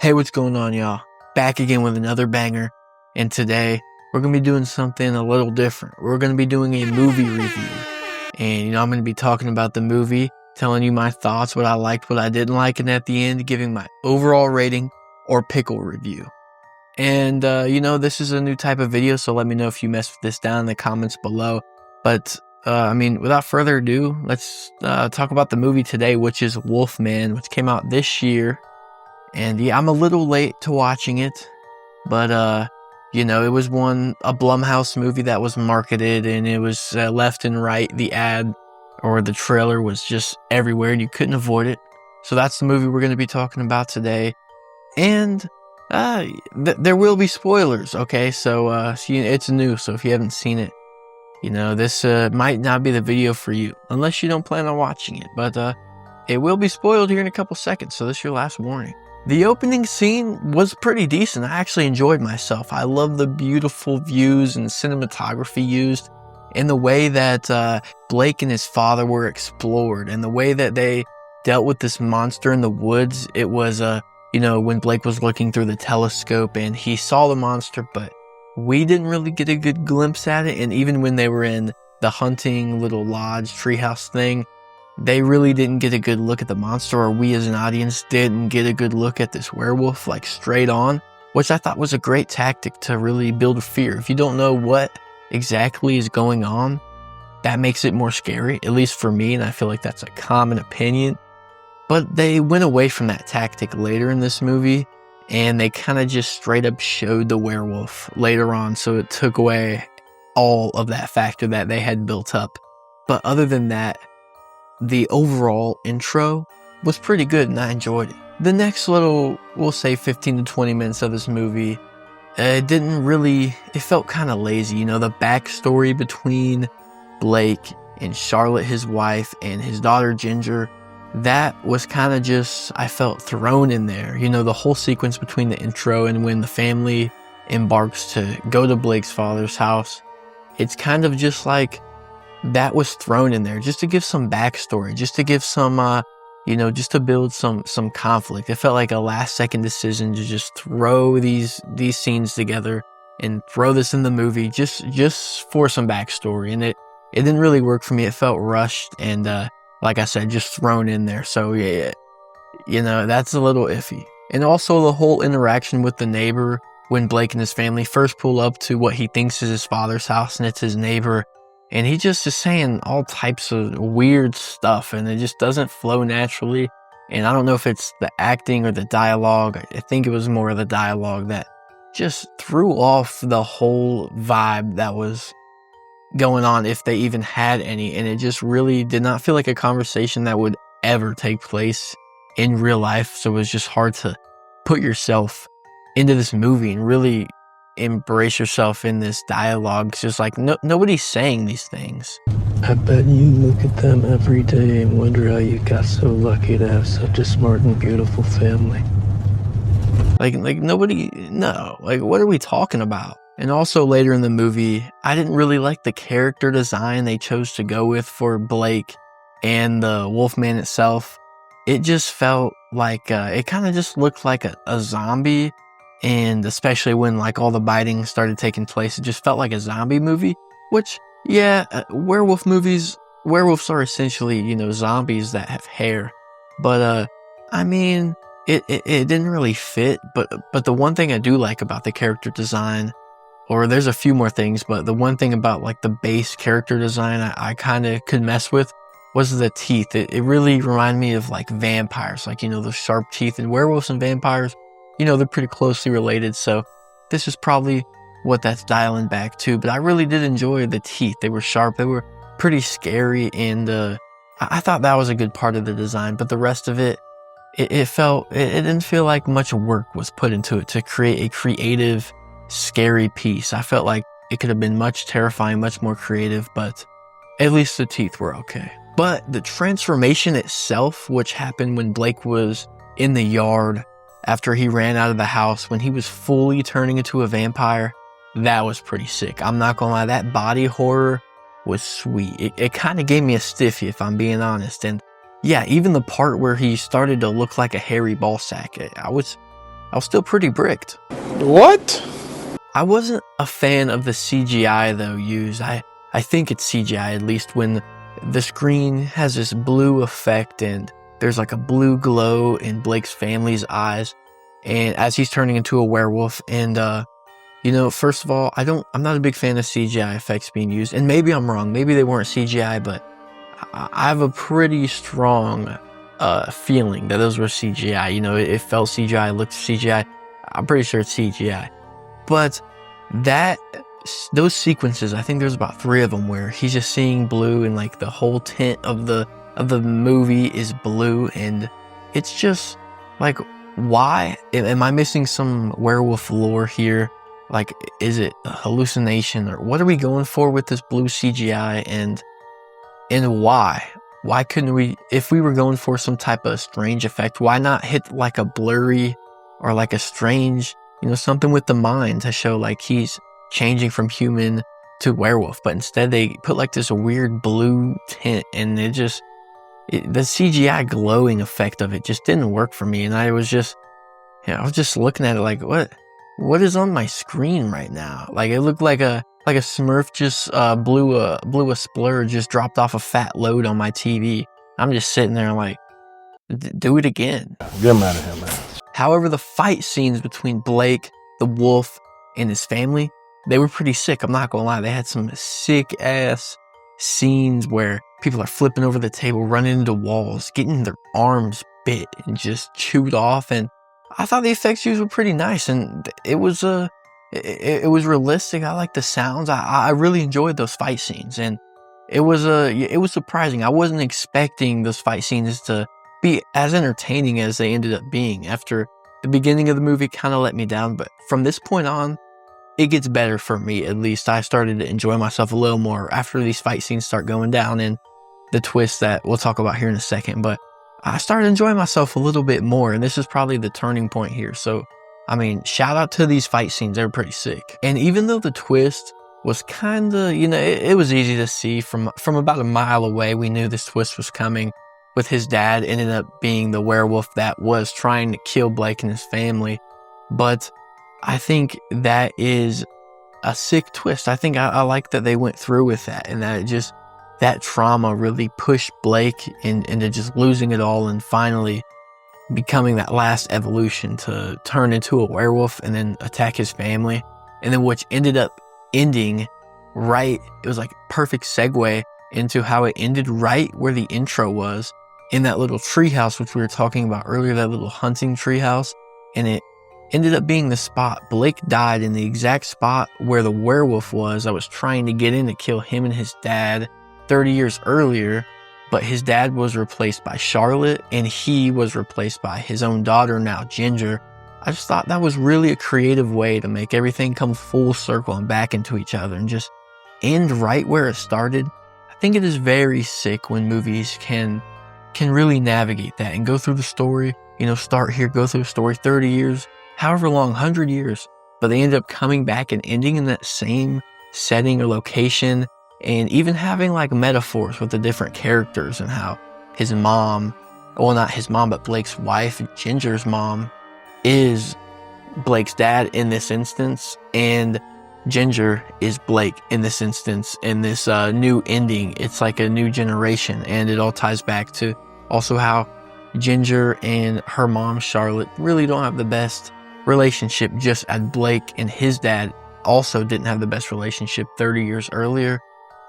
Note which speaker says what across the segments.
Speaker 1: Hey, what's going on, y'all? Back again with another banger, and today we're going to be doing something a little different. We're going to be doing a movie review, and I'm going to be talking about the movie, telling you my thoughts, what I liked, what I didn't like, and at the end, giving my overall rating or pickle review. And, this is a new type of video, so let me know if you mess with this down in the comments below. But, without further ado, let's talk about the movie today, which is Wolfman, which came out this year. And yeah, I'm a little late to watching it, but it was a Blumhouse movie that was marketed, and it was left and right. The ad or the trailer was just everywhere, and you couldn't avoid it. So that's the movie we're going to be talking about today. And there will be spoilers, okay? So it's new, so if you haven't seen it, this might not be the video for you, unless you don't plan on watching it. But it will be spoiled here in a couple seconds, so this is your last warning. The opening scene was pretty decent. I actually enjoyed myself. I love the beautiful views and cinematography used, and the way that Blake and his father were explored, and the way that they dealt with this monster in the woods. It was, when Blake was looking through the telescope and he saw the monster, but we didn't really get a good glimpse at it. And even when they were in the hunting little lodge treehouse thing, they really didn't get a good look at the monster, or we as an audience didn't get a good look at this werewolf, like straight on, which I thought was a great tactic to really build fear. If you don't know what exactly is going on, that makes it more scary, at least for me, and I feel like that's a common opinion. But they went away from that tactic later in this movie, and they kind of just straight up showed the werewolf later on, so it took away all of that factor that they had built up. But other than that, the overall intro was pretty good, and I enjoyed it. The next little, we'll say 15 to 20 minutes of this movie, it felt kind of lazy. The backstory between Blake and Charlotte, his wife, and his daughter Ginger, that was kind of just, I felt, thrown in there. The whole sequence between the intro and when the family embarks to go to Blake's father's house, it's kind of just like, that was thrown in there just to give some backstory, just to give some, just to build some conflict. It felt like a last second decision to just throw these scenes together and throw this in the movie just for some backstory. And it didn't really work for me. It felt rushed and, like I said, just thrown in there. So yeah, that's a little iffy. And also the whole interaction with the neighbor when Blake and his family first pull up to what he thinks is his father's house, and it's his neighbor. And he just is saying all types of weird stuff, and it just doesn't flow naturally. And I don't know if it's the acting or the dialogue. I think it was more of the dialogue that just threw off the whole vibe that was going on, if they even had any. And it just really did not feel like a conversation that would ever take place in real life. So it was just hard to put yourself into this movie and really embrace yourself in this dialogue. It's just like nobody's saying these things.
Speaker 2: I bet you look at them every day and wonder how you got so lucky to have such a smart and beautiful family.
Speaker 1: Like nobody, no, like what are we talking about? And also later in the movie, I didn't really like the character design they chose to go with for Blake and the Wolfman itself. It just felt like it kind of just looked like a zombie. And especially when like all the biting started taking place, it just felt like a zombie movie, which, yeah, werewolves are essentially, zombies that have hair. But, it didn't really fit. But the one thing I do like about the character design, or there's a few more things, but the one thing about like the base character design I kind of could mess with was the teeth. It really reminded me of like vampires, like, those sharp teeth. And werewolves and vampires, they're pretty closely related, so this is probably what that's dialing back to. But I really did enjoy the teeth. They were sharp, they were pretty scary, and I thought that was a good part of the design. But the rest of it didn't feel like much work was put into it to create a creative, scary piece. I felt like it could have been much terrifying, much more creative, but at least the teeth were okay. But the transformation itself, which happened when Blake was in the yard after he ran out of the house, when he was fully turning into a vampire, that was pretty sick. I'm not gonna lie, that body horror was sweet. It kind of gave me a stiffy, if I'm being honest. And yeah, even the part where he started to look like a hairy ball sack, I was still pretty bricked.
Speaker 3: What?
Speaker 1: I wasn't a fan of the CGI though used. I think it's CGI, at least when the screen has this blue effect and there's like a blue glow in Blake's family's eyes, and as he's turning into a werewolf. And you know, first of all, I'm not a big fan of CGI effects being used, and maybe I'm wrong. Maybe they weren't CGI, but I have a pretty strong feeling that those were CGI. You know, it felt CGI, looked CGI. I'm pretty sure it's CGI. But those sequences, I think there's about 3 of them where he's just seeing blue and like the whole tint of the movie is blue, and it's just like, why? Am I missing some werewolf lore here? Like, is it a hallucination, or what are we going for with this blue CGI, and why? Why couldn't we, if we were going for some type of strange effect, why not hit like a blurry or like a strange, you know, something with the mind to show like he's changing from human to werewolf? But instead they put like this weird blue tint, and the CGI glowing effect of it just didn't work for me. And I was just looking at it like, what is on my screen right now? Like, it looked like a Smurf just blew a splurge, just dropped off a fat load on my TV. I'm just sitting there like, do it again.
Speaker 3: Get him out of here, man.
Speaker 1: However, the fight scenes between Blake, the wolf, and his family, they were pretty sick. I'm not gonna lie. They had some sick ass scenes where people are flipping over the table, running into walls, getting their arms bit and just chewed off. And I thought the effects used were pretty nice, and it was realistic. I like the sounds. I really enjoyed those fight scenes, and it was surprising. I wasn't expecting those fight scenes to be as entertaining as they ended up being. After the beginning of the movie kind of let me down, but from this point on, it gets better for me. At least I started to enjoy myself a little more after these fight scenes start going down, and the twist that we'll talk about here in a second. But I started enjoying myself a little bit more, and this is probably the turning point here. So, I mean, shout out to these fight scenes. They were pretty sick. And even though the twist was kind of, you know, it was easy to see from about a mile away, we knew this twist was coming, with his dad ended up being the werewolf that was trying to kill Blake and his family. But I think that is a sick twist. I think I like that they went through with that, and that that trauma really pushed Blake into just losing it all and finally becoming that last evolution to turn into a werewolf and then attack his family. And then which ended up ending right, it was like a perfect segue into how it ended right where the intro was, in that little treehouse which we were talking about earlier, that little hunting treehouse. And it ended up being the spot. Blake died in the exact spot where the werewolf was. I was trying to get in to kill him and his dad 30 years earlier, but his dad was replaced by Charlotte, and he was replaced by his own daughter, now Ginger. I just thought that was really a creative way to make everything come full circle and back into each other and just end right where it started. I think it is very sick when movies can really navigate that and go through the story, you know, start here, go through the story 30 years, however long, 100 years, but they end up coming back and ending in that same setting or location, and even having like metaphors with the different characters and how his mom, well, not his mom, but Blake's wife, Ginger's mom, is Blake's dad in this instance, and Ginger is Blake in this instance. In this new ending, it's like a new generation, and it all ties back to also how Ginger and her mom, Charlotte, really don't have the best relationship, just as Blake and his dad also didn't have the best relationship 30 years earlier.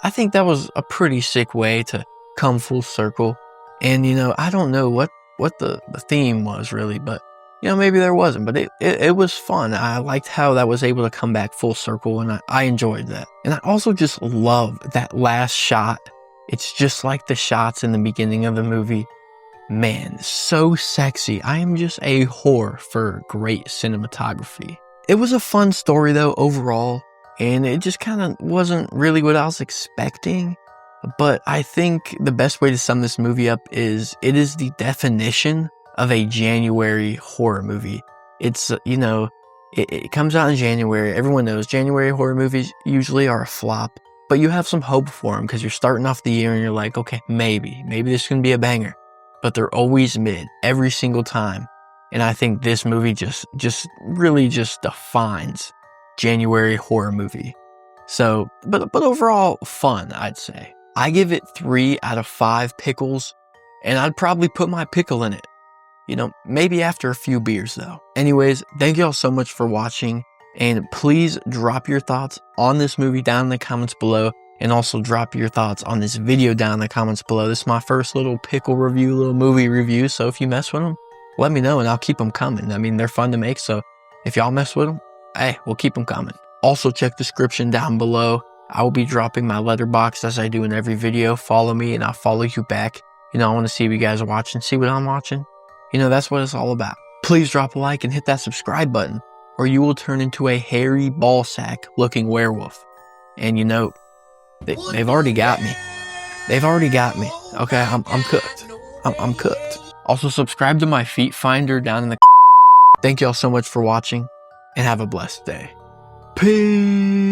Speaker 1: I think that was a pretty sick way to come full circle. And, you know, I don't know what the theme was really, but, you know, maybe there wasn't, but it was fun. I liked how that was able to come back full circle, and I enjoyed that. And I also just love that last shot. It's just like the shots in the beginning of the movie. Man, so sexy. I am just a whore for great cinematography. It was a fun story though, overall, and it just kind of wasn't really what I was expecting. But I think the best way to sum this movie up is it is the definition of a January horror movie. It's, you know, it comes out in January. Everyone knows January horror movies usually are a flop, but you have some hope for them because you're starting off the year and you're like, okay, maybe this can be a banger. But they're always mid every single time. And I think this movie just really defines January horror movie. So, but overall fun, I'd say. I give it 3 out of 5 pickles, and I'd probably put my pickle in it. You know, maybe after a few beers though. Anyways, thank y'all so much for watching, and please drop your thoughts on this movie down in the comments below, and also drop your thoughts on this video down in the comments below. This is my first little pickle review, little movie review, so if you mess with them, let me know and I'll keep them coming. I mean, they're fun to make, so if y'all mess with them, hey, we'll keep them coming. Also, check the description down below. I will be dropping my letterbox as I do in every video. Follow me and I'll follow you back. You know, I want to see what you guys are watching, see what I'm watching. You know, that's what it's all about. Please drop a like and hit that subscribe button, or you will turn into a hairy ballsack looking werewolf. And you know, they've already got me. They've already got me. Okay, I'm cooked. I'm cooked. Also, subscribe to my feet finder down in the... Thank y'all so much for watching, and have a blessed day. Peace.